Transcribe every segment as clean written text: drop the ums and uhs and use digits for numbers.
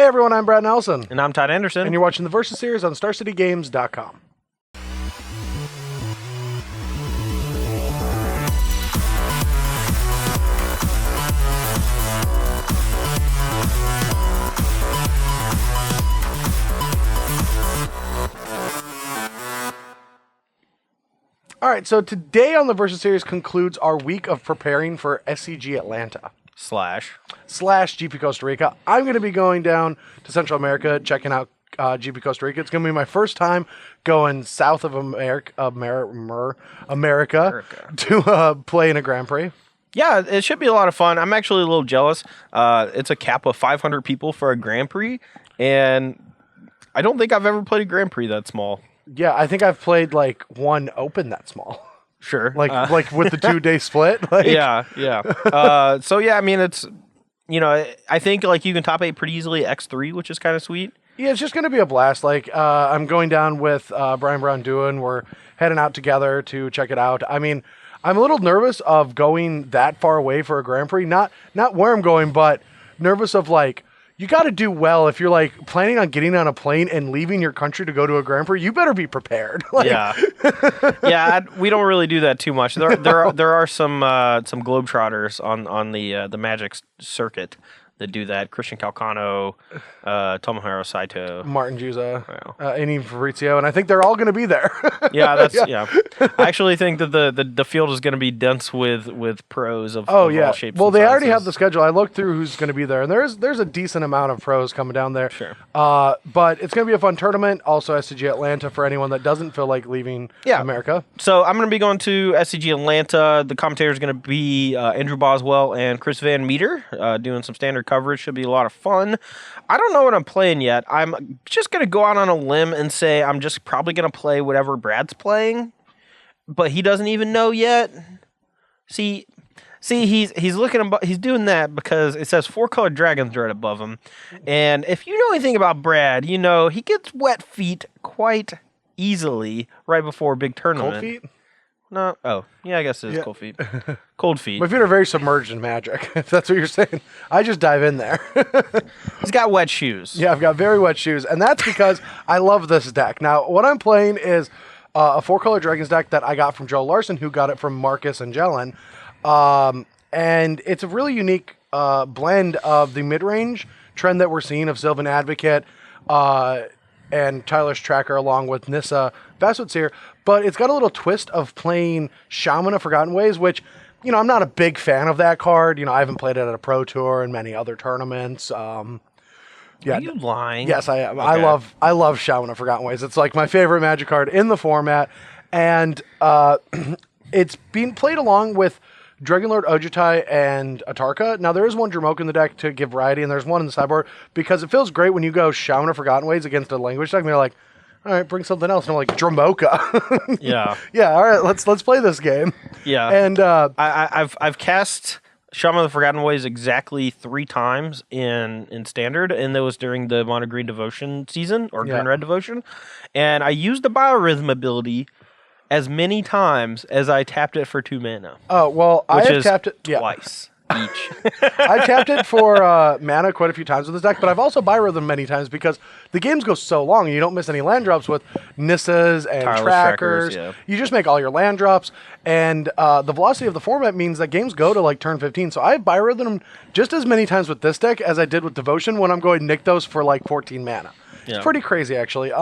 Hey everyone, I'm Brad Nelson. And I'm Todd Anderson. And you're watching the Versus series on StarCityGames.com. All right, so today on the Versus series concludes our week of preparing for SCG Atlanta. Slash GP Costa Rica. I'm going to be going down to Central America, checking out GP Costa Rica. It's going to be my first time going south of America to play in a Grand Prix. Yeah, it should be a lot of fun. I'm actually a little jealous. It's a cap of 500 people for a Grand Prix, and I don't think I've ever played a Grand Prix that small. Yeah, I think I've played like one open that small. Sure. Like with the 2-day split? Yeah. So, yeah, I mean, it's, I think like you can top 8 pretty easily X3, which is kind of sweet. Yeah, it's just going to be a blast. I'm going down with Brian Brown-Duin. We're heading out together to check it out. I mean, I'm a little nervous of going that far away for a Grand Prix. Not where I'm going, but nervous of you got to do well if you're planning on getting on a plane and leaving your country to go to a Grand Prix. You better be prepared. Yeah, we don't really do that too much. There are some globetrotters on the Magic circuit that do that. Christian Calcano, Tomohiro Saito, Martin Juza, and even Fabrizio, and I think they're all going to be there. Yeah. I actually think that the field is going to be dense with pros of all shapes. Well, and they sizes. already have the schedule. I looked through who's going to be there, and there's a decent amount of pros coming down there. Sure. But it's going to be a fun tournament. Also, SCG Atlanta for anyone that doesn't feel like leaving America. So I'm going to be going to SCG Atlanta. The commentator is going to be Andrew Boswell and Chris Van Meter doing some standard coverage. Should be a lot of fun. I don't know what I'm playing yet. I'm just going to go out on a limb and say I'm just probably going to play whatever Brad's playing, but he doesn't even know yet. See, he's looking. He's doing that because it says 4-colored dragons right above him, and if you know anything about Brad, you know he gets wet feet quite easily right before a big tournament. Cold feet? No. Oh, yeah, I guess it is cold feet. Cold feet. My feet are very submerged in Magic, if that's what you're saying. I just dive in there. He's got wet shoes. Yeah, I've got very wet shoes, and that's because I love this deck. Now, what I'm playing is a 4-color Dragons deck that I got from Joe Larson, who got it from Marcus and Jelen. And it's a really unique blend of the mid-range trend that we're seeing of Sylvan Advocate and Tyler's Tracker along with Nissa Vastwood, but it's got a little twist of playing Shaman of Forgotten Ways, which, I'm not a big fan of that card. I haven't played it at a Pro Tour and many other tournaments. Are you lying? Yes, I am. Okay. I love Shaman of Forgotten Ways. It's like my favorite Magic card in the format, and it's being played along with Dragonlord Ojutai and Atarka. Now, there is one Dromoka in the deck to give variety, and there's one in the sideboard, because it feels great when you go Shaman of Forgotten Ways against a language deck, and they're like, all right, bring something else. And I'm like, Dromoka. Yeah. Yeah, all right, let's play this game. Yeah. And I've cast Shaman of the Forgotten Ways exactly 3 times in Standard, and that was during the Mono Green Devotion season, or Green Red Devotion, and I used the Biorhythm ability as many times as I tapped it for 2 mana. Oh, well, I have tapped it twice each. I tapped it for mana quite a few times with this deck, but I've also Biorhythm many times because the games go so long and you don't miss any land drops with Nissas and trackers. You just make all your land drops, and the velocity of the format means that games go to turn 15. So I've Biorhythm just as many times with this deck as I did with Devotion when I'm going Nykthos for 14 mana. Yeah. It's pretty crazy, actually.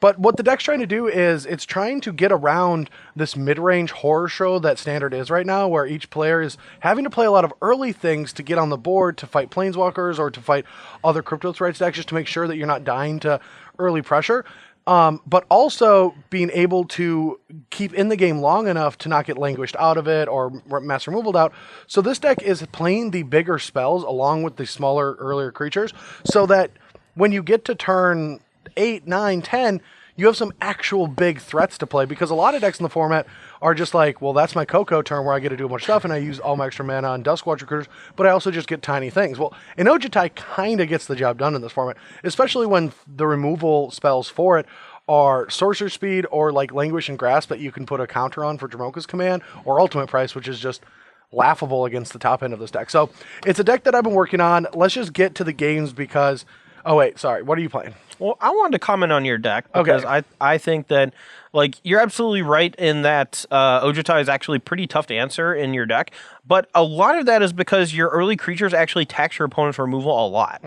But what the deck's trying to do is it's trying to get around this mid-range horror show that Standard is right now, where each player is having to play a lot of early things to get on the board to fight Planeswalkers or to fight other Crypto Threats decks, just to make sure that you're not dying to early pressure. But also being able to keep in the game long enough to not get languished out of it or mass removaled out. So this deck is playing the bigger spells along with the smaller, earlier creatures, so that when you get to turn 8, 9, 10, you have some actual big threats to play, because a lot of decks in the format are just like, well, that's my Coco turn where I get to do a bunch of stuff and I use all my extra mana on Duskwatch Recruiters, but I also just get tiny things. Well, an Ojutai kind of gets the job done in this format, especially when the removal spells for it are Sorcerer Speed or Languish and Grasp that you can put a counter on for Dromoka's command, or Ultimate Price, which is just laughable against the top end of this deck. So it's a deck that I've been working on. Let's just get to the games, because Oh, wait, sorry. What are you playing? Well, I wanted to comment on your deck because I think that, like, you're absolutely right in that Ojutai is actually pretty tough to answer in your deck, but a lot of that is because your early creatures actually tax your opponent's removal a lot.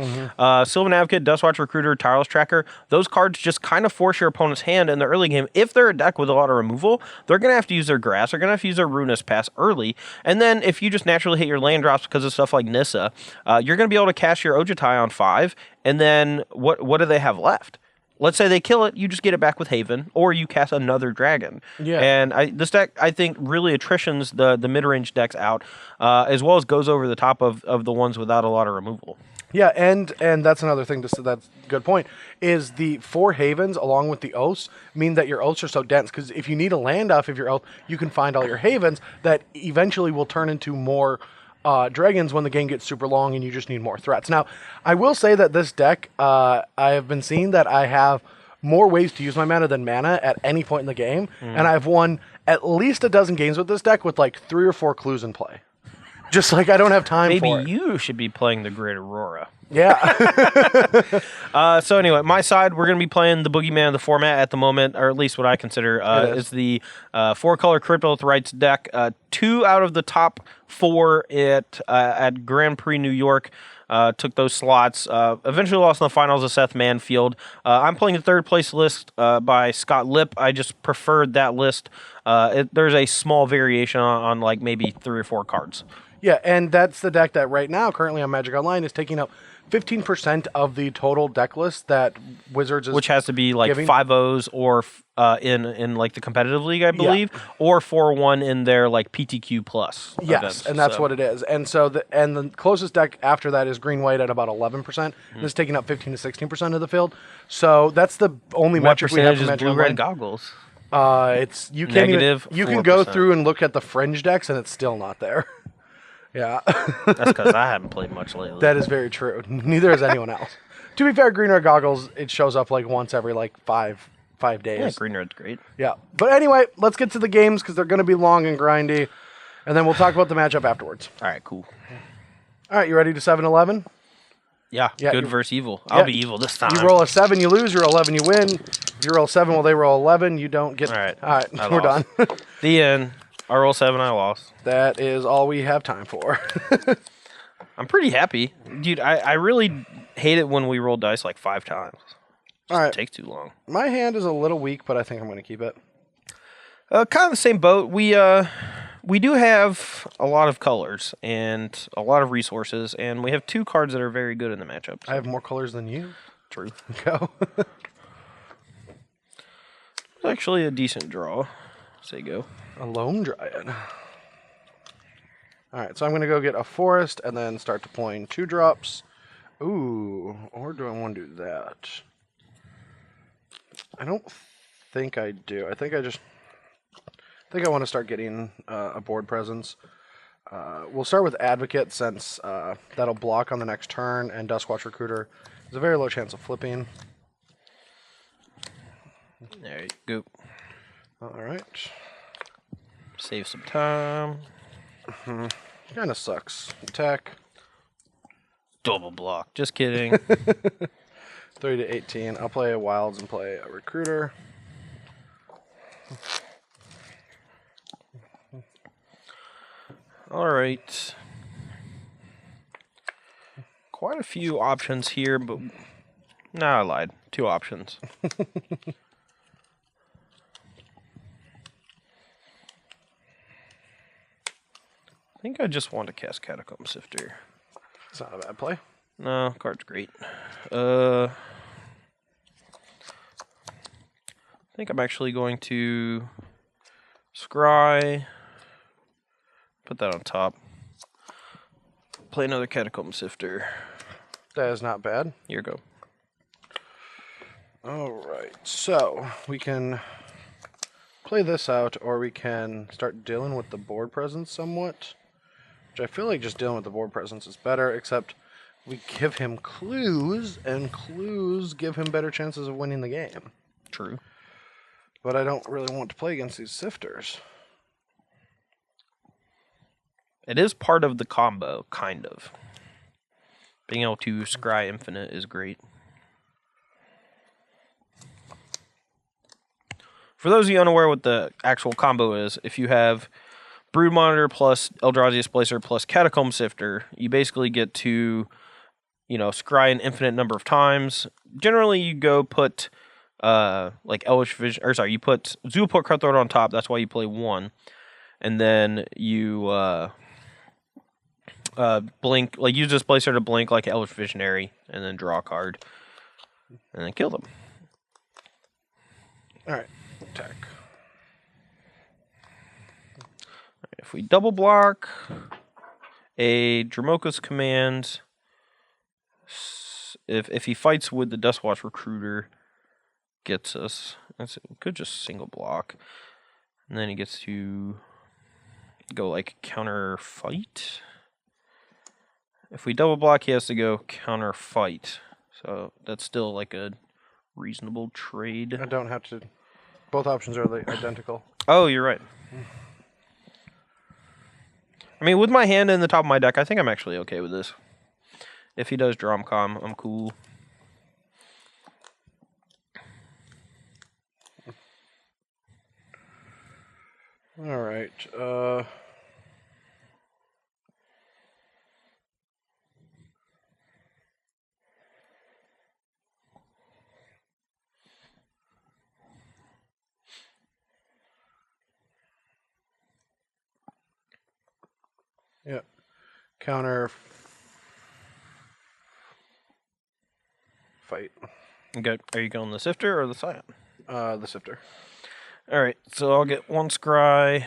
Sylvan Advocate, Dustwatch Recruiter, Tireless Tracker, those cards just kind of force your opponent's hand in the early game. If they're a deck with a lot of removal, they're going to have to use their Grass, they're going to have to use their Ruinous Pass early, and then if you just naturally hit your land drops because of stuff like Nissa, you're going to be able to cast your Ojutai on 5, and then what do they have left? Let's say they kill it, you just get it back with Haven, or you cast another dragon. Yeah. And this deck, I think, really attritions the mid-range decks out, as well as goes over the top of the ones without a lot of removal. Yeah, and that's another thing. That's a good point. Is the 4 Havens along with the oaths mean that your oaths are so dense? Because if you need a land off of your oath, you can find all your Havens that eventually will turn into more dragons when the game gets super long and you just need more threats. Now, I will say that this deck, I have been seeing that I have more ways to use my mana than mana at any point in the game, and I've won at least a dozen games with this deck with like 3 or 4 clues in play. Just like I don't have time for it. Maybe you should be playing the Great Aurora. Yeah. So anyway, my side, we're going to be playing the Boogeyman of the format at the moment, or at least what I consider is the 4-color Cryptolith Rites deck. 2 out of the top 4 at Grand Prix New York took those slots. Eventually lost in the finals of Seth Manfield. I'm playing the 3rd place list by Scott Lipp. I just preferred that list. There's a small variation on like maybe 3 or 4 cards. Yeah, and that's the deck that right now, currently on Magic Online, is taking up 15% of the total deck list that Wizards is which has to be like giving. 5-0s or in like the competitive league, I believe, or 4-1 in their like PTQ plus. Yes, events, and that's what it is. And so the closest deck after that is Green White at about 11%. And it's taking up 15 to 16% of the field. So that's the only What metric we have percentage for is Magic blue Online. red goggles? It's you can't Negative even, you can go 4%. through and look at the fringe decks and it's still not there. Yeah. That's because I haven't played much lately. That is very true. Neither has anyone else. To be fair, Green Red Goggles, it shows up like once every like five days. Yeah, green red's great. Yeah. But anyway, let's get to the games because they're going to be long and grindy. And then we'll talk about the matchup afterwards. All right, cool. All right, you ready to 7-11? Yeah, Yeah, good you- versus evil. yeah. I'll be evil this time. You roll a 7, you lose. You roll 11, you win. If you roll 7, well, they roll 11. You don't get... All right. All right, I we're lost. done. The end. I roll 7, I lost. That is all we have time for. I'm pretty happy. Dude, I really hate it when we roll dice like 5 times. All right. It takes too long. My hand is a little weak, but I think I'm going to keep it. Kind of the same boat. We do have a lot of colors and a lot of resources, and we have 2 cards that are very good in the matchup. I have more colors than you. True. Go. Actually a decent draw. Say go. A Lone Dryad. All right, so I'm going to go get a Forest and then start deploying 2 drops. Ooh, or do I want to do that? I don't think I do. I think I want to start getting a board presence. We'll start with Advocate since that'll block on the next turn, and Duskwatch Recruiter has a very low chance of flipping. There you go. All right. Save some time. Kind of sucks. Attack. Double block. Just kidding. 3 to 18. I'll play a Wilds and play a Recruiter. All right. Quite a few options here, but... No, I lied. 2 options. I think I just want to cast Catacomb Sifter. It's not a bad play. No, card's great. I think I'm actually going to scry, put that on top, play another Catacomb Sifter. That is not bad. Here you go. All right, so we can play this out, or we can start dealing with the board presence somewhat, which I feel like just dealing with the board presence is better, except we give him clues, and clues give him better chances of winning the game. True. But I don't really want to play against these sifters. It is part of the combo, kind of. Being able to scry infinite is great. For those of you unaware what the actual combo is, if you have Brood Monitor plus Eldrazi Displacer plus Catacomb Sifter, you basically get to, scry an infinite number of times. Generally, you go put like Elvish Vision, or sorry, you put Zulaport Cutthroat on top. That's why you play 1, and then you blink, like use Displacer to blink like Elvish Visionary, and then draw a card, and then kill them. All right, attack. If we double block a Dramoka's command, if he fights with the Dustwatch Recruiter, gets us. We could just single block, and then he gets to go like counter fight. If we double block, he has to go counter fight. So that's still like a reasonable trade. I don't have to. Both options are identical. Oh, you're right. I mean, with my hand in the top of my deck, I think I'm actually okay with this. If he does Dromcom, I'm cool. All right. Yeah. Counter fight. Okay. Are you going the Sifter or the Scion? The Sifter. All right. So I'll get 1 Scry.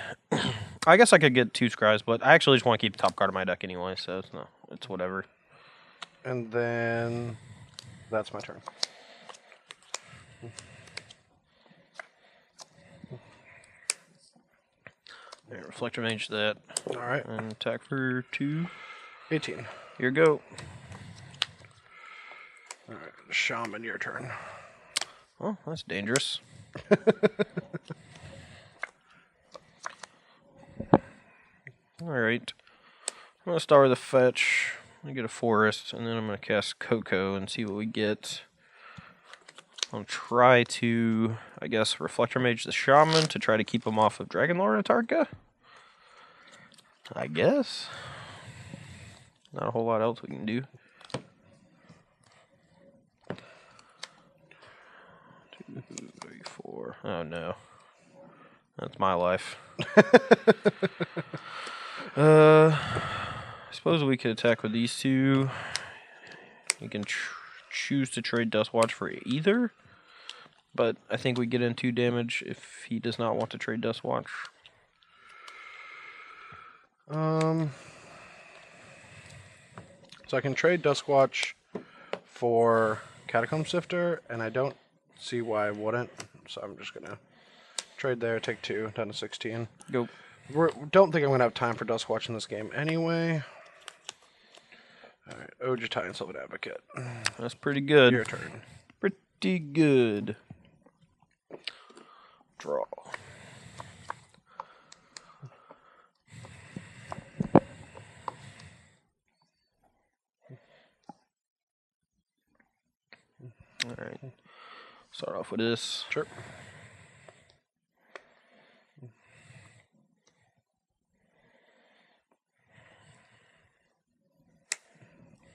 I guess I could get 2 Scries, but I actually just want to keep the top card of my deck anyway, so it's whatever. And then that's my turn. All right, Reflector Mage that. All right. And attack for 2. 18. Here you go. All right. Shaman, your turn. Oh, that's dangerous. All right. I'm going to start with a fetch. I'm going to get a forest, and then I'm going to cast Coco and see what we get. I'll try to, I guess, Reflector Mage the Shaman to try to keep him off of Dragonlord Atarka. I guess. Not a whole lot else we can do. 2, 3, 4. Oh no. That's my life. I suppose we could attack with these 2. You can choose to trade Dustwatch for either, but I think we get in 2 damage if he does not want to trade Dustwatch. So I can trade Duskwatch for Catacomb Sifter, and I don't see why I wouldn't. So I'm just gonna trade there, take 2, down to 16. Go. Don't think I'm gonna have time for Duskwatch in this game anyway. All right, Ojutai and Sylvan Advocate. That's pretty good. Your turn. Pretty good. Draw. All right. Start off with this. Sure.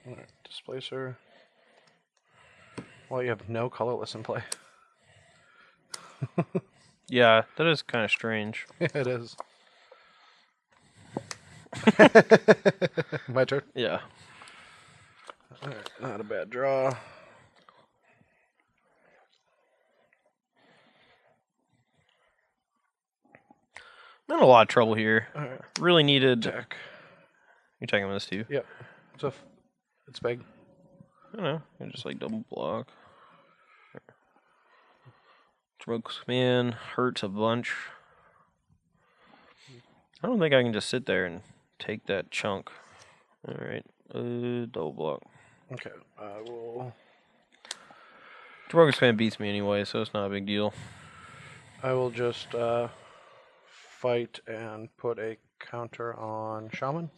All right, Displacer. Well, you have no colorless in play. Yeah, that is kind of strange. It is. My turn? Yeah. All right, not a bad draw. I'm in a lot of trouble here. All right, Really needed. attack. You're taking this too? Yep. It's big. I don't know. I just like double block. Smokes man hurts a bunch. I don't think I can just sit there and take that chunk. All right, double block. Okay, I will. Smokes man beats me anyway, so it's not a big deal. I will just fight and put a counter on Shaman.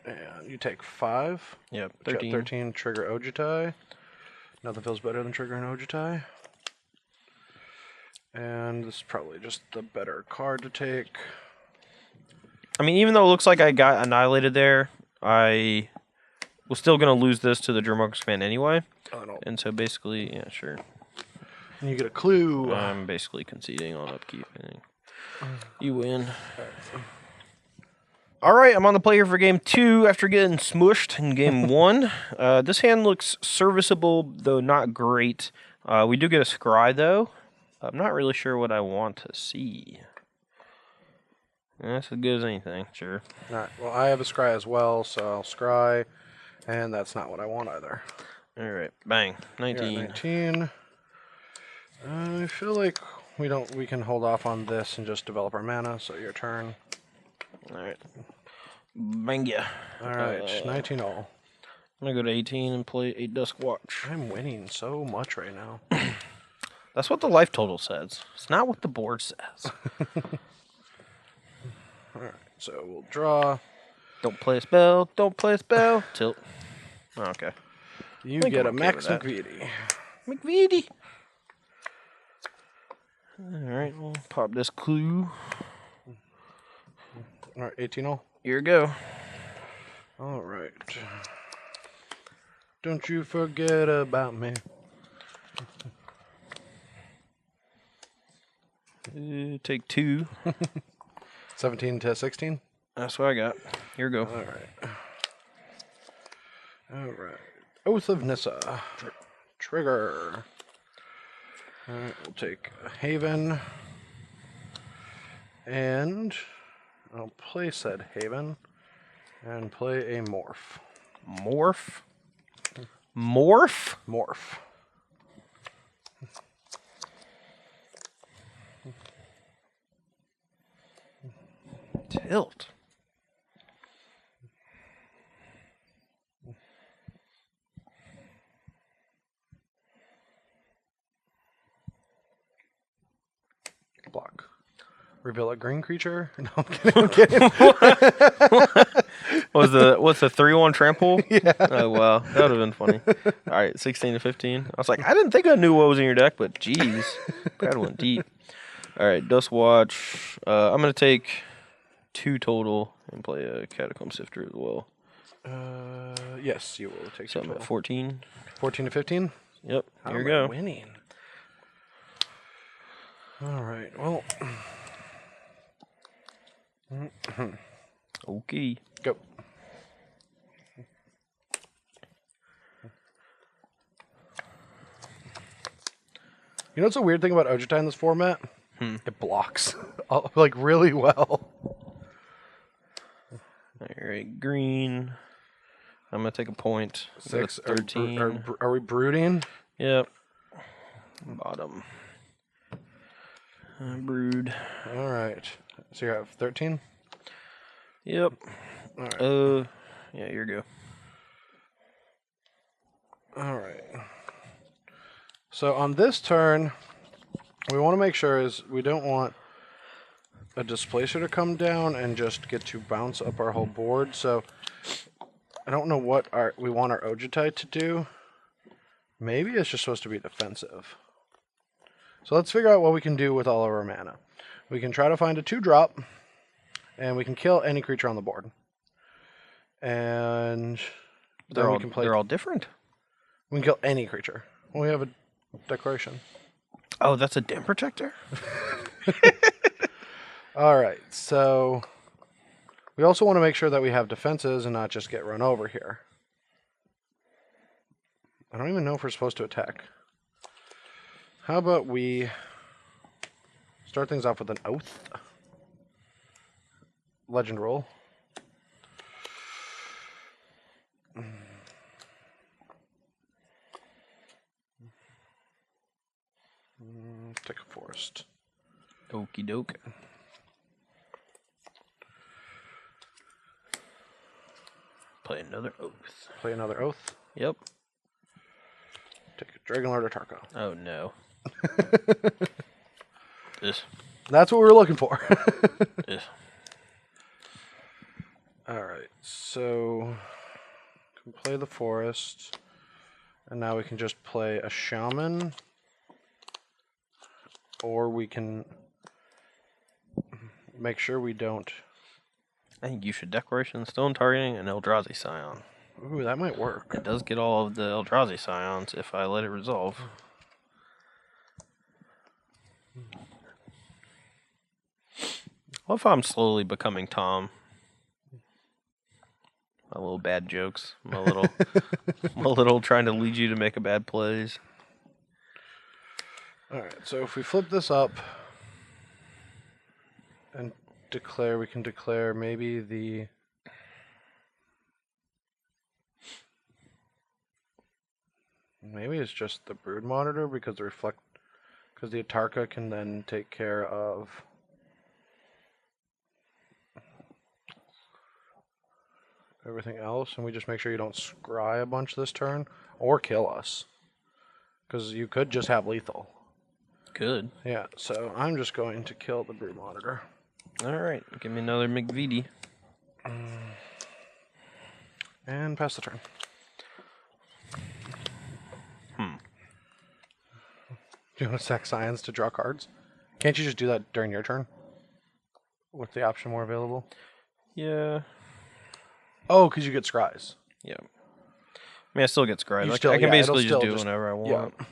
And you take 5. Yep, Got 13. 13, trigger Ojutai. Nothing feels better than triggering Ojutai. And this is probably just the better card to take. I mean, even though it looks like I got annihilated there, I was still going to lose this to the Dromoka's Command anyway. And so basically, yeah, sure. And you get a clue. I'm basically conceding on upkeep. You win. All right, I'm on the play here for game 2 after getting smushed in game 1. This hand looks serviceable, though not great. We do get a scry, though. I'm not really sure what I want to see. That's as good as anything, sure. All right, well, I have a scry as well, so I'll scry, and that's not what I want either. All right, bang, 19. 19. I feel like we can hold off on this and just develop our mana, so your turn. All right. Bang ya. All right, 19 all. I'm going to go to 18 and play 8 Dusk Watch. I'm winning so much right now. That's what the life total says. It's not what the board says. All right, so we'll draw. Don't play a spell. Don't play a spell. Tilt. Oh, okay. You get a Max McVitie. McVitie. All right, we'll pop this clue. All right, 18 all. Here we go. All right. Don't you forget about me. Take 2. 17 to 16. That's what I got. Here we go. All right. All right. Oath of Nissa. Trigger. All right, we'll take a Haven. And I'll play said Haven and play a Morph. Morph? Morph? Morph. Tilt. Block. Reveal a green creature? No, I'm kidding. I'm kidding. What's the 3/1 trample? Yeah. Oh wow, that would have been funny. All right, 16 to 15. I was like, I didn't think I knew what was in your deck, but geez, Brad went deep. All right, Dust Watch. I'm gonna take 2 total and play a Catacomb Sifter as well. Yes, you will take something at 14. 14 to 15. Yep. How Here we am go. I winning. All right. Well. Okay. Go. You know what's a weird thing about Ojutai in this format? It blocks like really well. All right, green. I'm gonna take a point. 6. 13. Are we brooding? Yep. Bottom. Brood. All right. So you have 13? Yep. All right. Yeah, here you go. All right. So on this turn, we want to make sure is we don't want a displacer to come down and just get to bounce up our whole board. So I don't know what we want our Ojutai to do. Maybe it's just supposed to be defensive. So let's figure out what we can do with all of our mana. We can try to find a 2-drop, and we can kill any creature on the board. And then we can play. They're all different. We can kill any creature. Well, we have a declaration. Oh, that's a Den Protector? All right, so we also want to make sure that we have defenses and not just get run over here. I don't even know if we're supposed to attack. How about we start things off with an Oath? Legend roll. Take a forest. Okie doke. Play another Oath. Play another Oath. Yep. Take a Dragonlord or Tarko. Oh no. This. That's what we were looking for. This. All right, so we can play the forest, and now we can just play a shaman. Or we can make sure we don't. I think you should Declaration Stone targeting an Eldrazi Scion. Ooh, that might work. It does get all of the Eldrazi Scions if I let it resolve. What if I'm slowly becoming Tom? My little bad jokes. My little trying to lead you to make a bad plays. Alright, so if we flip this up and declare, we can declare maybe the... Maybe it's just the Brood Monitor because the Atarka can then take care of... everything else, and we just make sure you don't scry a bunch this turn or kill us, because you could just have lethal. Good. Yeah, so I'm just going to kill the Brood Monitor. All right, give me another McVitie. And pass the turn. Do you want to sack Scions to draw cards? Can't you just do that during your turn with the option more available? Yeah. Oh, because you get scries. Yeah. I mean, I still get scries. You I still- can yeah, basically it'll just do still it whenever I want. Yeah.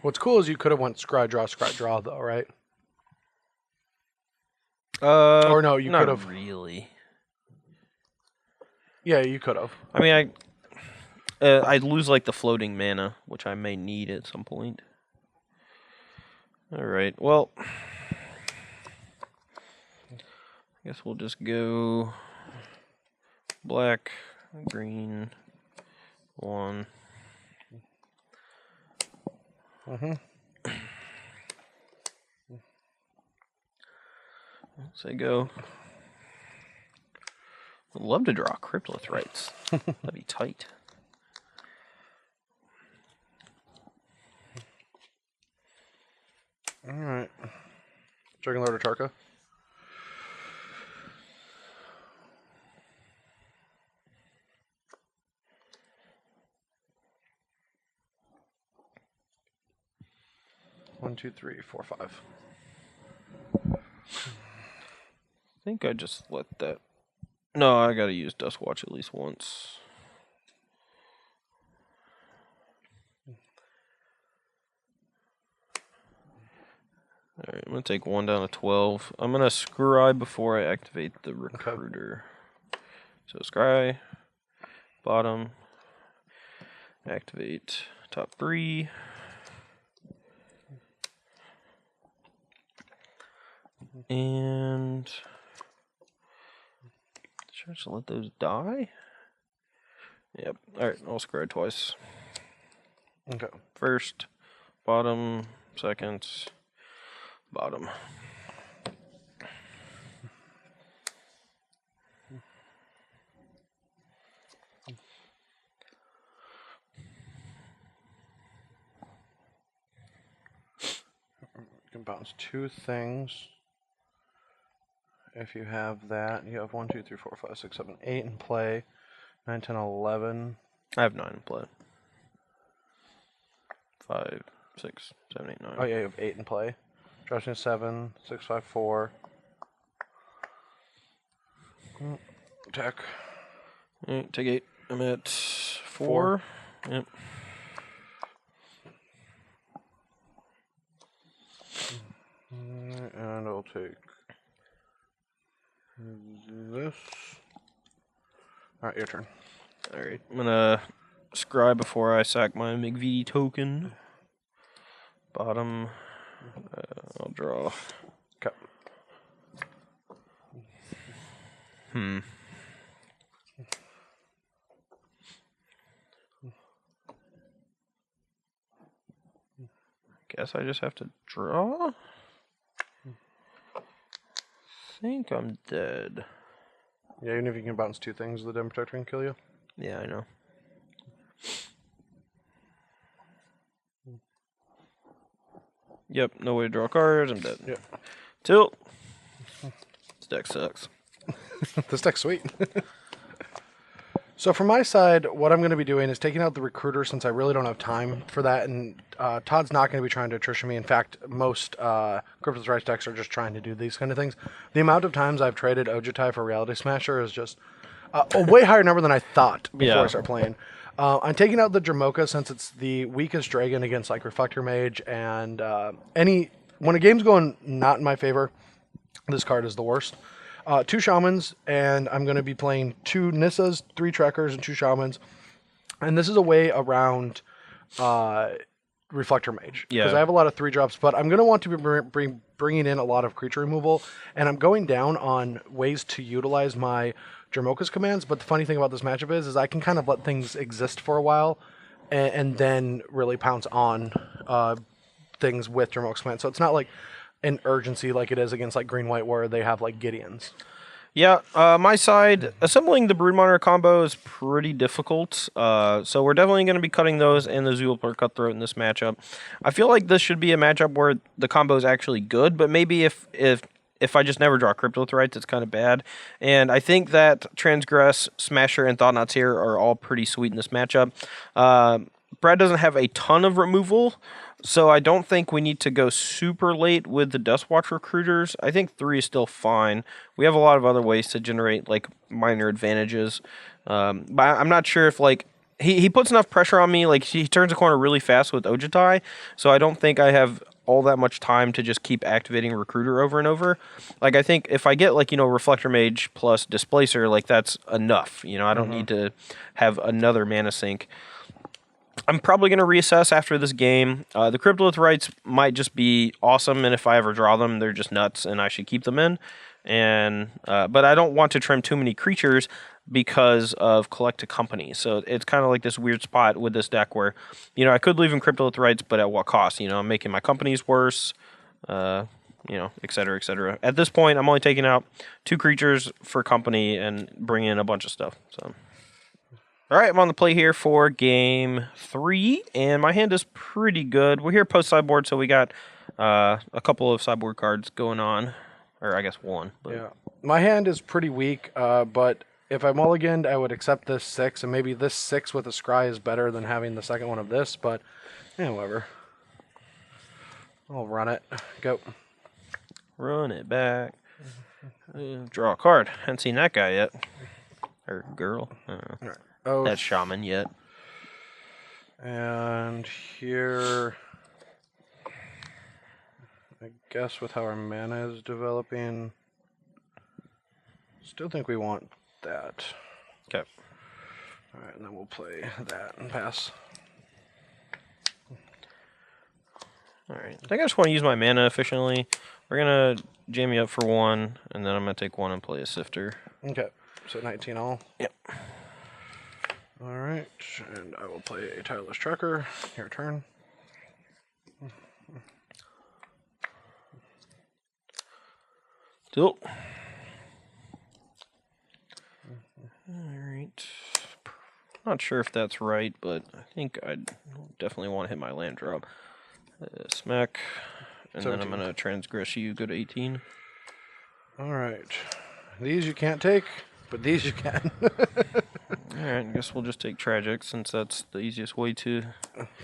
What's cool is you could have went scry, draw, though, right? Or no, you not could have. really. Yeah, you could have. I mean, I'd lose like the floating mana, which I may need at some point. All right. Well, I guess we'll just go black, green, 1. Say go. I'd love to draw Cryptolith Rites. That'd be tight. Alright. Dragon Lord Atarka. One, two, three, four, five. I think I just let that... No, I gotta use Duskwatch at least once. Alright, I'm gonna take 1 down to 12. I'm gonna scry before I activate the Recruiter. Okay. So scry, bottom, activate top 3. And should I just let those die? Yep. Alright, I'll scry twice. Okay. First, bottom, second, bottom. You can bounce 2 things. If you have that, you have 1, 2, 3, 4, 5, 6, 7, 8 in play. 9, 10, 11. I have 9 in play. 5, 6, 7, 8, 9. Oh yeah, you have 8 in play. Drops me 7, 6, 5, 4. Attack. Alright, take 8. I'm at 4. Yep. And I'll take this. Alright, your turn. Alright, I'm gonna scry before I sack my McVitie token. Bottom. I'll draw. Okay. Guess I just have to draw? I think I'm dead. Yeah, even if you can bounce 2 things, the Den Protector can kill you. Yeah, I know. Yep, no way to draw cards, I'm dead. Yep. Tilt. deck sucks. This deck's sweet. So from my side, what I'm going to be doing is taking out the recruiter since I really don't have time for that, and Todd's not going to be trying to attrition me. In fact, most Crypto's Rite decks are just trying to do these kind of things. The amount of times I've traded Ojutai for Reality Smasher is just a way higher number than I thought before I start playing. I'm taking out the Dramoka since it's the weakest dragon against like Reflector Mage, and when a game's going not in my favor, this card is the worst. 2 Shamans, and I'm going to be playing 2 Nissas, 3 Trekkers, and 2 Shamans. And this is a way around Reflector Mage. Because I have a lot of 3-drops, but I'm going to want to be bringing in a lot of creature removal. And I'm going down on ways to utilize my Dramoka's commands. But the funny thing about this matchup is I can kind of let things exist for a while and then really pounce on things with Dramoka's commands. So it's not like an urgency like it is against like Green-White where they have like Gideons. Yeah, my side, assembling the Broodmonitor combo is pretty difficult. So we're definitely going to be cutting those and the Zulapur Cutthroat in this matchup. I feel like this should be a matchup where the combo is actually good, but maybe if I just never draw Cryptolithrites, it's kind of bad. And I think that Transgress, Smasher, and Thought-Knots here are all pretty sweet in this matchup. Brad doesn't have a ton of removal, so I don't think we need to go super late with the Dustwatch recruiters. I think 3 is still fine. We have a lot of other ways to generate like minor advantages. But I'm not sure if like he puts enough pressure on me. Like he turns the corner really fast with Ojutai, so I don't think I have all that much time to just keep activating recruiter over and over. Like I think if I get like Reflector Mage plus Displacer, like that's enough. I don't need to have another mana sink. I'm probably going to reassess after this game. The Cryptolithrites might just be awesome, and if I ever draw them, they're just nuts, and I should keep them in. But I don't want to trim too many creatures because of Collect a Company. So it's kind of like this weird spot with this deck where, I could leave in Cryptolithrites, but at what cost? I'm making my companies worse, et cetera, et cetera. At this point, I'm only taking out 2 creatures for company and bringing in a bunch of stuff. So. All right, I'm on the play here for game 3, and my hand is pretty good. We're here post-sideboard, so we got a couple of sideboard cards going on, or I guess 1. But. Yeah, my hand is pretty weak, but if I mulliganed, I would accept this 6, and maybe this 6 with a Scry is better than having the second one of this, but whatever. I'll run it. Go. Run it back. Draw a card. Haven't seen that guy yet. Or girl. I don't know. All right. Oh, that shaman yet. And here, I guess with how our mana is developing, still think we want that. Okay. All right, and then we'll play that and pass. All right. I think I just want to use my mana efficiently. We're going to jam you up for 1, and then I'm going to take 1 and play a Sifter. Okay. So 19 all? Yep. All right, and I will play a Tireless Trekker. Your turn. Cool. All right. Not sure if that's right, but I think I'd definitely want to hit my land drop. Smack, and 17. Then I'm going to transgress you, go to 18. All right. These you can't take, but these you can. Alright, I guess we'll just take Tragic since that's the easiest way to...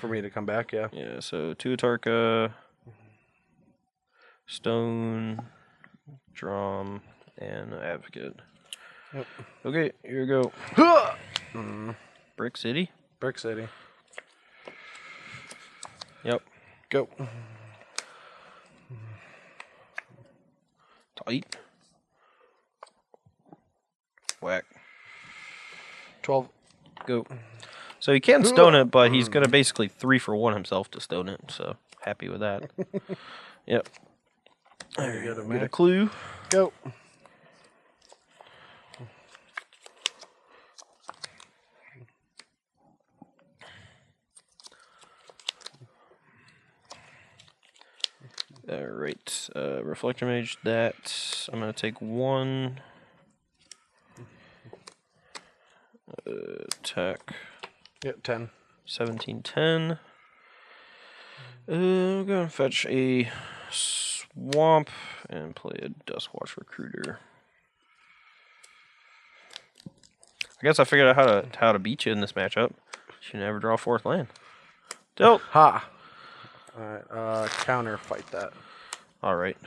For me to come back, yeah. Yeah, so 2 Atarka, Stone, Drum, and Advocate. Yep. Okay, here we go. Brick City? Brick City. Yep. Go. Tight. Whack. 12. Go. So he can stone it, but he's going to basically 3 for 1 himself to stone it. So happy with that. Yep. There you go. Get a clue. Go. All right. Reflector Mage. That I'm going to take 1. Attack. Yep, 10. 17, 10. I'm going to fetch a Swamp and play a Dustwatch Recruiter. guess I figured out how to beat you in this matchup. You never draw a 4th land. Tilt. Ha. Alright, counter fight that. Alright.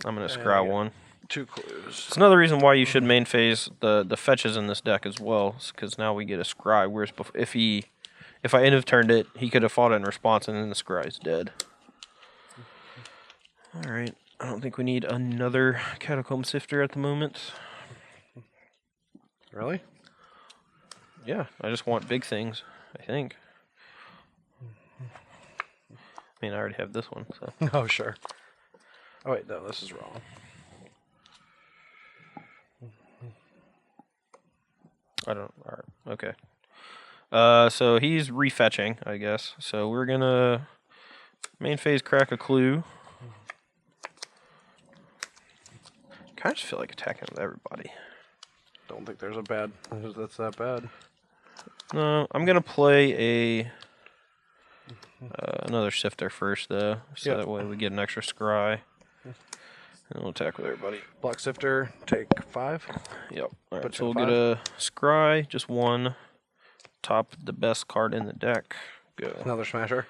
I'm going to scry 1. 2 clues. It's another reason why you should main phase the fetches in this deck as well, because now we get a scry. Whereas if I end have turned it, he could have fought it in response, and then the scry's dead. Alright. I don't think we need another Catacomb Sifter at the moment. Really? Yeah, I just want big things, I think. I mean, I already have this one, so. Oh, sure. Oh, wait, no, this is wrong. I don't, alright, okay. So he's refetching, I guess. So we're gonna main phase crack a clue. Kind of just feel like attacking with everybody. Don't think there's a bad, that's that bad. No, I'm gonna play a another Sifter first, though, so that way we get an extra scry. And we'll attack with everybody. Black Sifter, take 5. Yep. All right, so we'll get a scry, just 1. Top the best card in the deck. Go. Another Smasher.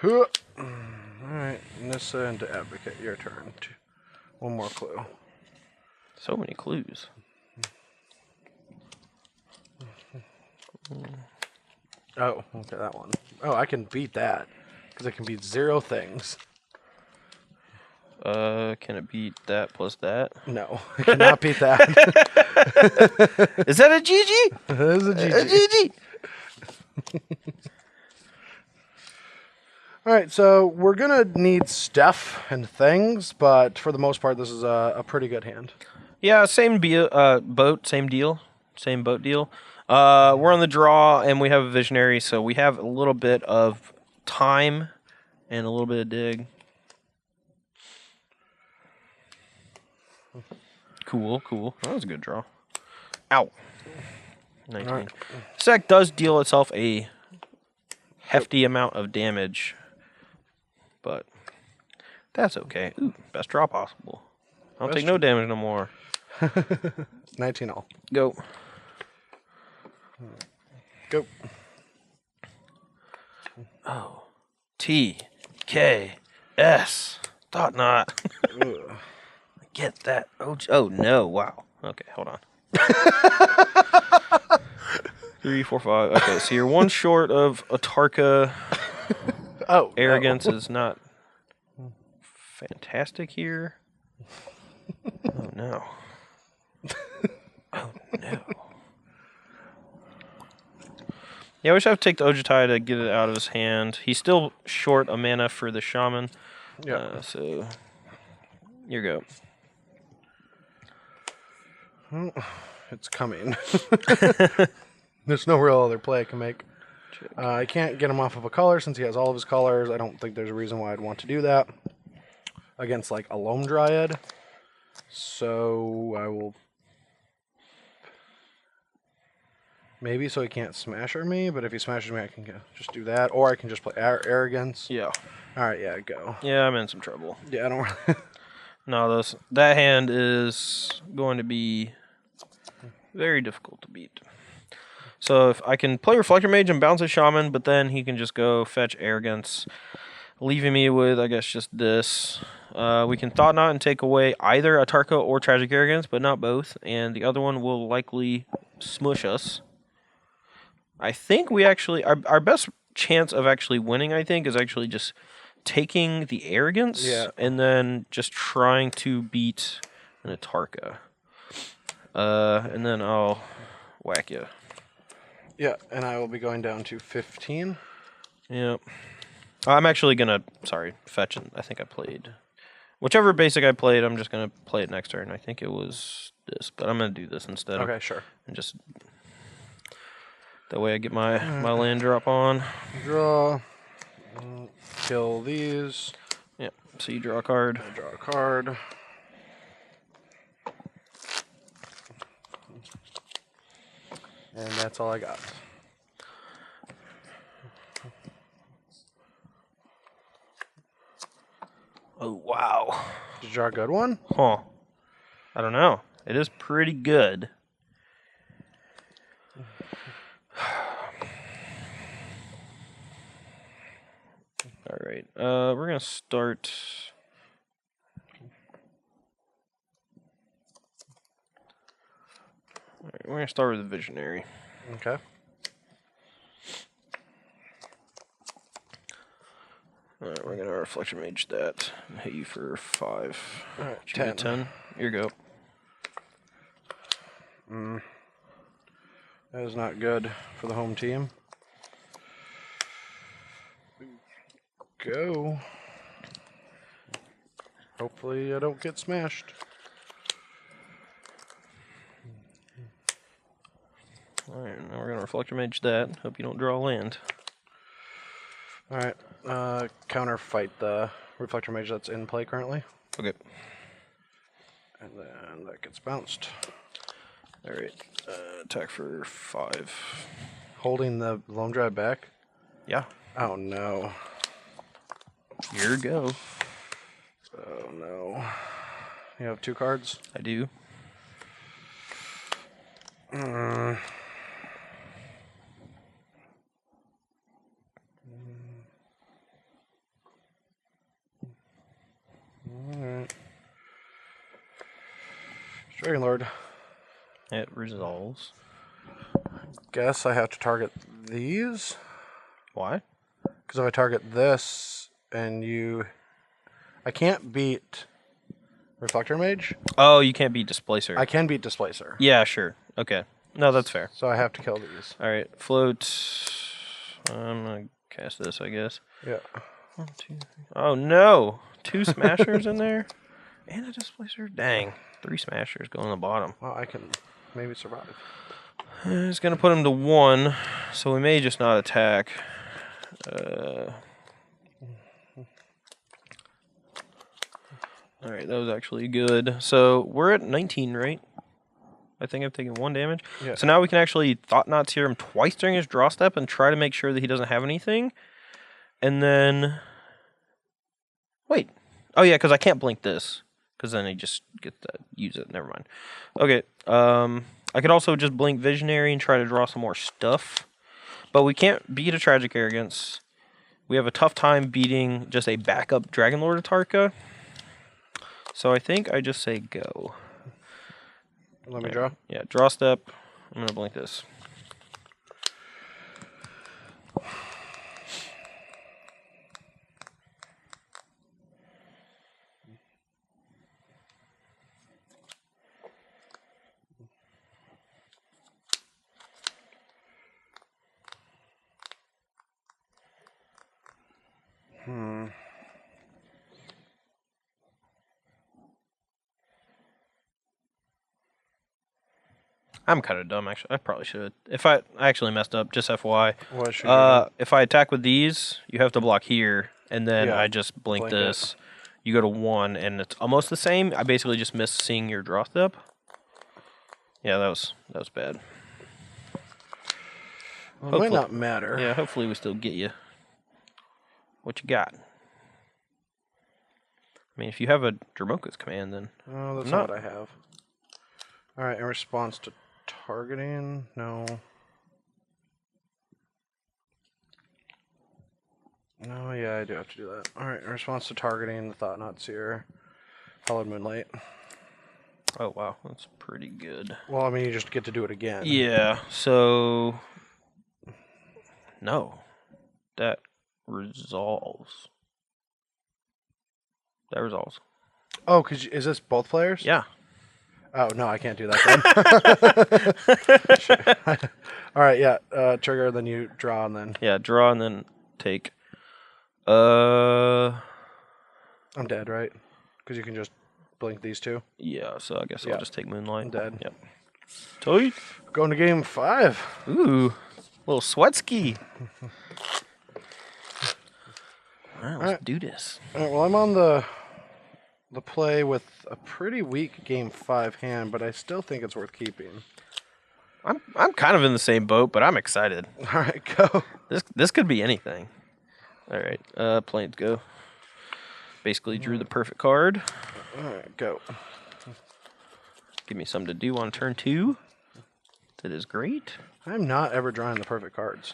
Alright, Nissa into Advocate, your turn. 1 more clue. So many clues. Oh, okay, that one. Oh, I can beat that. Because I can beat 0 things. Can it beat that plus that? No, I cannot beat that. Is that a GG? That is a GG. A GG. Alright, so we're going to need stuff and things, but for the most part, this is a pretty good hand. Yeah, same boat, same deal. Same boat deal. We're on the draw, and we have a Visionary, so we have a little bit of time and a little bit of dig. Cool, cool. That was a good draw. Ow. 19. Right. This deck does deal itself a hefty amount of damage, but that's okay. Ooh, best draw possible. I don't take no damage no more. 19 all. Go. Go. Oh. T. K. S. Thought not. Get that. Oh no. Wow. Okay, hold on. 3, 4, 5. Okay, so you're 1 short of Atarka. Oh. Arrogance is not fantastic here. Oh no. Oh no. Yeah, I wish I would take the Ojutai to get it out of his hand. He's still short a mana for the Shaman. Yeah. So, here you go. It's coming. There's no real other play I can make. I can't get him off of a color since he has all of his colors. I don't think there's a reason why I'd want to do that against like a Loam Dryad. So I will maybe so he can't smasher me, but if he smashes me I can just do that, or I can just play Arrogance. Yeah. All right, yeah, go. Yeah, I'm in some trouble. Yeah, I don't. No, that hand is going to be very difficult to beat. So if I can play Reflector Mage and bounce a Shaman, but then he can just go fetch Arrogance, leaving me with, I guess, just this. We can Thought Knot and take away either Atarka or Tragic Arrogance, but not both. And the other one will likely smush us. I think we actually... Our best chance of actually winning, I think, is actually just taking the Arrogance and then just trying to beat an Atarka. And then I'll whack you. Yeah, and I will be going down to 15. Yep. I'm actually going to, fetch it. I think I played. Whichever basic I played, I'm just going to play it next turn. I think it was this, but I'm going to do this instead. Okay, sure. And just, that way I get my land drop on. Draw. Kill these. Yep, so you draw a card. I draw a card. And that's all I got. Oh, wow. Did you draw a good one? Huh. I don't know. It is pretty good. All right. We're gonna start. All right, we're gonna start with the Visionary. Okay. All right, we're gonna Reflection Mage that and hit you for 5. All right, Did you get 10. Here you go. That is not good for the home team. Go. Hopefully I don't get smashed. Alright, now we're gonna Reflector Mage that. Hope you don't draw land. Alright, counter fight the Reflector Mage that's in play currently. Okay. And then that gets bounced. Alright, attack for 5. Holding the Lone Drive back? Yeah. Oh no. Here you go. Oh no. You have 2 cards? I do. Alright. Dragon Lord. It resolves. Guess I have to target these? Why? Because if I target this and you... I can't beat Reflector Mage. Oh, you can't beat Displacer. I can beat Displacer. Yeah, sure. Okay. No, that's fair. So I have to kill these. Alright, float. I'm gonna cast this, I guess. Yeah. 1, 2, 3. Oh no! 2 smashers in there? And a Displacer? Dang. 3 smashers go on the bottom. Well, I can maybe survive. It's gonna put him to 1, so we may just not attack. Alright, that was actually good. So we're at 19, right? I think I've taken 1 damage. Yeah. So now we can actually Thought Knot Seer him twice during his draw step and try to make sure that he doesn't have anything. And then... Wait. Oh yeah, because I can't blink this. Because then he just gets to use it. Never mind. Okay. I could also just blink Visionary and try to draw some more stuff. But we can't beat a Tragic Arrogance. We have a tough time beating just a backup Dragon Lord Atarka. So I think I just say go. Let me draw. Yeah, draw step. I'm going to blink this. I'm kind of dumb, actually. I probably should. I actually messed up, just FYI. What should you do? If I attack with these, you have to block here, and then Yeah, I just blink blink this. You go to 1, and it's almost the same. I basically just missed seeing your draw step. Yeah, that was bad. Well, it might not matter. Yeah, hopefully we still get you. What you got? I mean, if you have a Dramoka's command, then... Oh, that's not what I have. Alright, in response to targeting? No. No, yeah, I do have to do that. Alright, in response to targeting, the Thought Knot Seer, Hallowed Moonlight. Oh, wow, that's pretty good. Well, I mean, you just get to do it again. Yeah, so... No. That resolves. That resolves. Oh, is this both players? Yeah. Oh, no, I can't do that then. Alright, yeah, trigger, then you draw, and then... Yeah, draw and then take. I'm dead, right? Because you can just blink these 2. Yeah, so I guess I'll just take Moonlight. I'm dead. Yep. Todd. Going to game 5. Ooh, little Sweatsky. All right, let's do this. Alright, well, I'm on the play with a pretty weak game 5 hand, but I still think it's worth keeping. I'm kind of in the same boat, but I'm excited. Alright, go. This could be anything. All right, planes go. Basically drew the perfect card. Alright, go. Give me something to do on turn 2. That is great. I'm not ever drawing the perfect cards.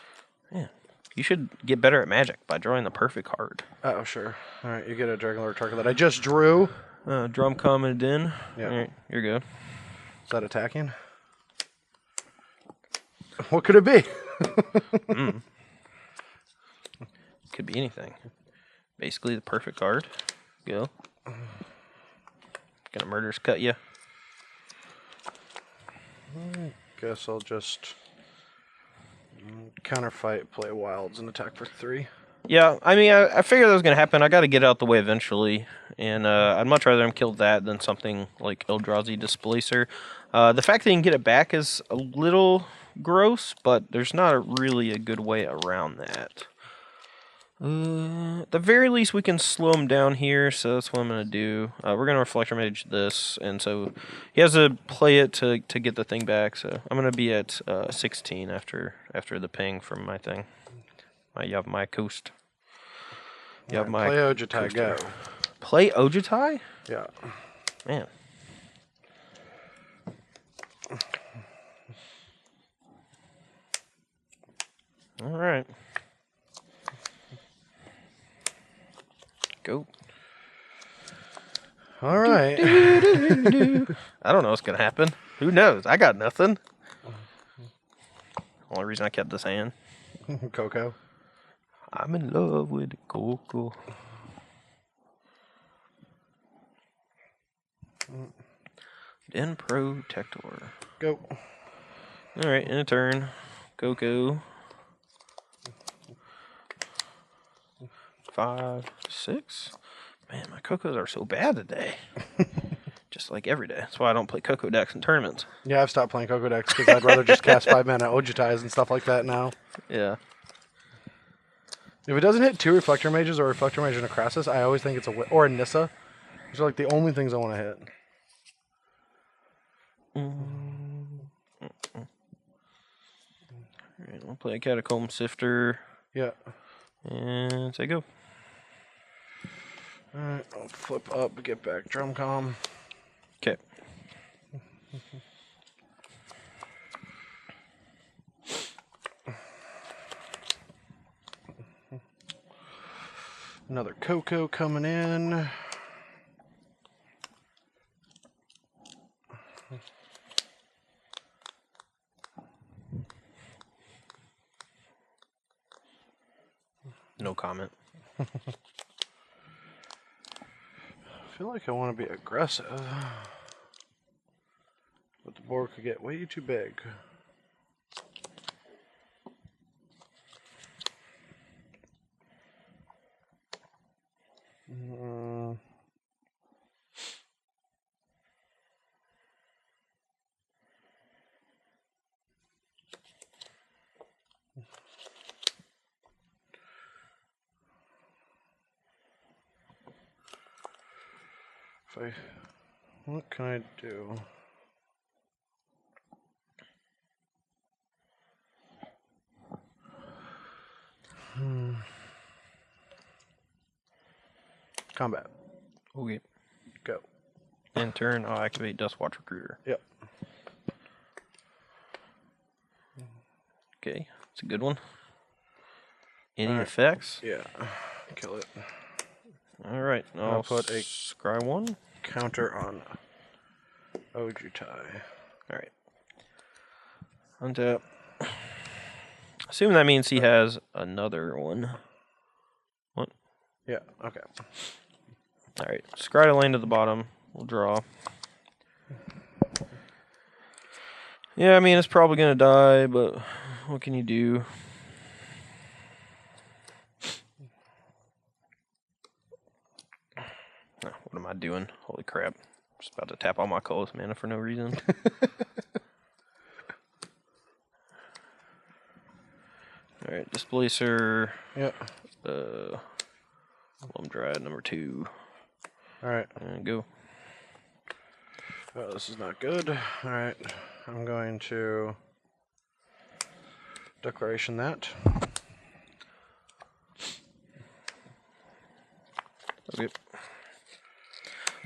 Yeah. You should get better at Magic by drawing the perfect card. Oh, sure. All right, you get a Dragon Lord target that I just drew. Drum coming in. Yeah. All right, you're good. Is that attacking? What could it be? Could be anything. Basically the perfect card. Go. Gonna murderous cut you. Guess I'll just counterfight, play wilds, and attack for 3. Yeah, I mean, I figured that was gonna happen. I got to get out the way eventually, and I'd much rather him kill that than something like Eldrazi Displacer. The fact that he can get it back is a little gross, but there's not really a good way around that. At the very least, we can slow him down here, so that's what I'm going to do. We're going to Reflector Mage this, and so he has to play it to get the thing back, so I'm going to be at 16 after the ping from my thing. You have my coast. You have my play Ojutai, go. Play Ojutai? Yeah. Man. All right. Go. All right. I don't know what's going to happen. Who knows? I got nothing. Only reason I kept this hand. Coco. I'm in love with Coco. Den Protector. Go. All right, in a turn. Coco. 5, 6. Man, my Cocos are so bad today. Just like every day. That's why I don't play Coco decks in tournaments. Yeah, I've stopped playing Coco decks because I'd rather just cast 5-mana Ojutais and stuff like that now. Yeah. If it doesn't hit 2 Reflector Mages or Reflector Mage and a Crassus, I always think it's a or a Nissa. Those are like the only things I want to hit. Alright, I'll play a Catacomb Sifter. Yeah. And say go. Alright, I'll flip up, get back Drumcom. Okay. Another Coco coming in. No comment. I feel like I want to be aggressive. But the board could get way too big. What can I do? Combat. Okay. Go. In turn, I'll activate Dustwatch Recruiter. Yep. Okay, it's a good one. Any effects? Yeah. Kill it. All right, I'll put a scry 1. Counter on Ojutai. All right. Untap. Assume that means he has another one. What? Yeah, okay. All right, scry a lane to the bottom. We'll draw. Yeah, I mean, it's probably going to die, but what can you do? Oh, what am I doing? Holy crap. Just about to tap all my colorless mana for no reason. Alright, Displacer. Yep. Plum Dryad number 2. Alright. And go. Oh, this is not good. Alright. I'm going to Declaration that. Okay.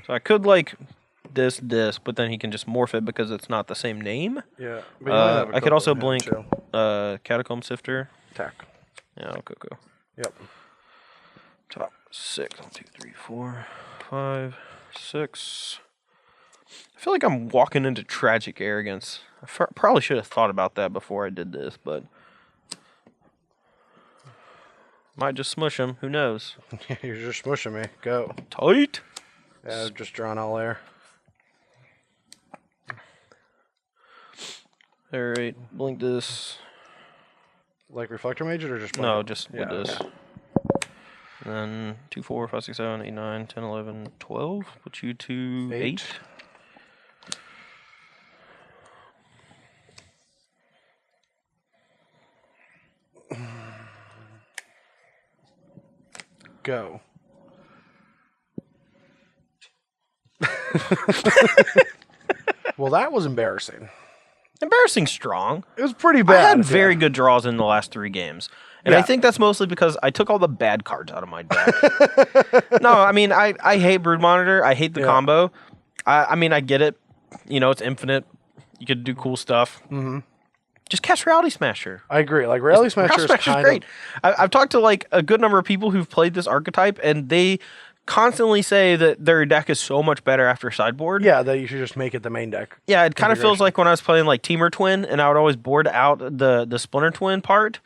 So I could like this, but then he can just morph it because it's not the same name. Yeah. But I could also blink Catacomb Sifter. Attack. Yeah, okay, go. Yep. Top 6. 1, 2, 3, 4, 5, 6. I feel like I'm walking into tragic arrogance. I probably should have thought about that before I did this, but might just smush him. Who knows? You're just smushing me. Go. Tight. Yeah, I've just drawn all air. All right, blink this. Like Reflector Mage or just blink No, it? just with this. Okay. And then 2, 4, 5, 6, 7, 8, 9, 10, 11, 12. Put you to 8. Go. Well, that was embarrassing. Embarrassing strong. It was pretty bad. I had very good draws in the last 3 games. And I think that's mostly because I took all the bad cards out of my deck. No, I mean, I hate Brood Monitor. I hate the combo. I mean, I get it. You know, it's infinite. You could do cool stuff. Mm-hmm. Just cast Reality Smasher. I agree. Like, Reality Smasher is kind great. I've talked to, like, a good number of people who've played this archetype, and they constantly say that their deck is so much better after sideboard. Yeah, that you should just make it the main deck. Yeah, it kind of feels like when I was playing, like, Teamer Twin, and I would always board out the Splinter Twin part.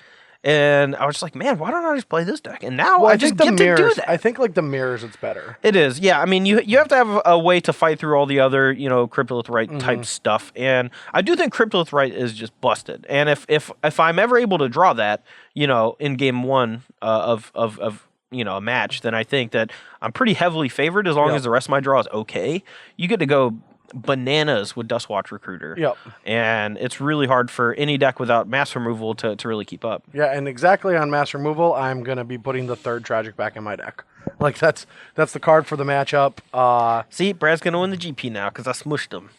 And I was just like, man, why don't I just play this deck? And now I just get to do that. I think like the mirrors, it's better. It is, yeah. I mean, you have to have a way to fight through all the other, you know, Cryptolith Rite type stuff. And I do think Cryptolith Rite is just busted. And if I'm ever able to draw that, you know, in game 1 of you know, a match, then I think that I'm pretty heavily favored as long as the rest of my draw is okay. You get to go bananas with Dustwatch Recruiter. Yep. And it's really hard for any deck without mass removal to really keep up. Yeah, and exactly on mass removal, I'm going to be putting the 3rd Tragic back in my deck. Like, that's the card for the matchup. See, Brad's going to win the GP now because I smushed him.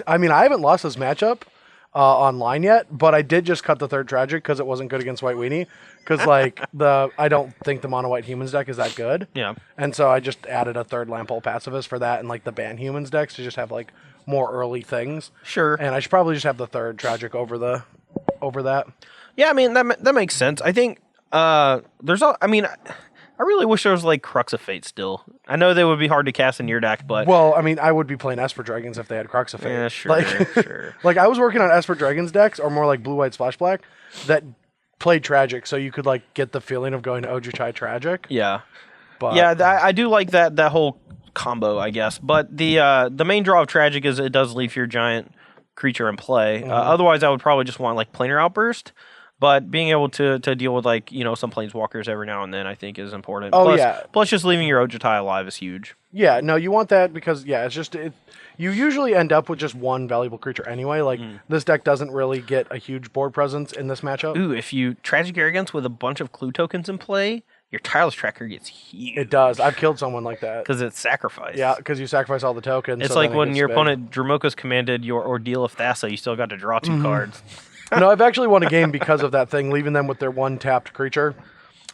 I mean, I haven't lost this matchup online yet, but I did just cut the 3rd Tragic because it wasn't good against White Weenie. Because, like, I don't think the Mono White Humans deck is that good. Yeah. And so I just added a 3rd Lampole Pacifist for that and, like, the Ban Humans decks to just have, like, more early things. Sure. And I should probably just have the 3rd Tragic over that. Yeah, I mean, that makes sense. I think I really wish there was, like, Crux of Fate still. I know they would be hard to cast in your deck, but... Well, I mean, I would be playing Esper Dragons if they had Crux of Fate. Yeah, sure, like, sure. Like, I was working on Esper Dragons decks, or more like Blue, White, Splash Black, that played Tragic, so you could, like, get the feeling of going to Ojutai Tragic. Yeah. But yeah, I do like that whole combo, I guess. But the main draw of Tragic is it does leave your giant creature in play. Otherwise, I would probably just want, like, Planar Outburst. But being able to deal with, like, you know, some planeswalkers every now and then, I think, is important. Plus, just leaving your Ojutai alive is huge. Yeah, no, you want that because, it's just... You usually end up with just one valuable creature anyway. Like, this deck doesn't really get a huge board presence in this matchup. Ooh, if you Tragic Arrogance with a bunch of clue tokens in play, your Tireless Tracker gets huge. It does. I've killed someone like that. Because it's sacrifice. Yeah, because you sacrifice all the tokens. It's like when your opponent Dromoka's commanded your Ordeal of Thassa, you still got to draw 2 cards. No, I've actually won a game because of that thing, leaving them with their 1 tapped creature.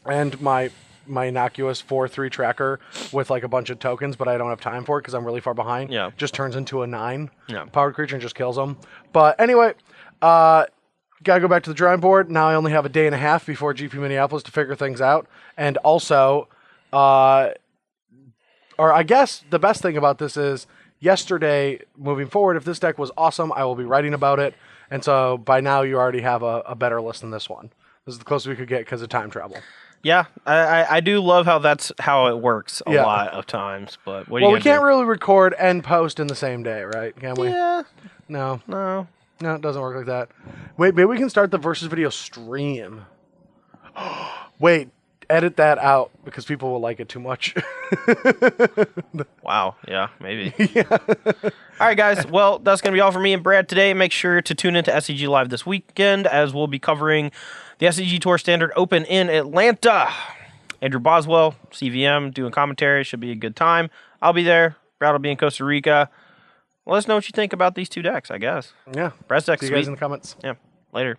And my innocuous 4/3 tracker with like a bunch of tokens, but I don't have time for it because I'm really far behind. Yeah. Just turns into a 9 Yeah. powered creature and just kills them. But anyway, gotta go back to the drawing board. Now I only have a day and a half before GP Minneapolis to figure things out. And also, or I guess the best thing about this is yesterday, moving forward, if this deck was awesome, I will be writing about it. And so by now you already have a better list than this one. This is the closest we could get because of time travel. Yeah, I do love how that's how it works a lot of times. But what do we can't really record and post in the same day, right? Can we? Yeah. No, No. it doesn't work like that. Wait, maybe we can start the versus video stream. Wait, edit that out because people will like it too much. Wow. Yeah, maybe. Yeah. All right, guys. Well, that's going to be all for me and Brad today. Make sure to tune into SCG Live this weekend as we'll be covering the SCG Tour Standard Open in Atlanta. Andrew Boswell, CVM, doing commentary. Should be a good time. I'll be there. Brad will be in Costa Rica. Let us know what you think about these 2 decks, I guess. Yeah. Brad's deck's See you guys in the comments. Yeah. Later.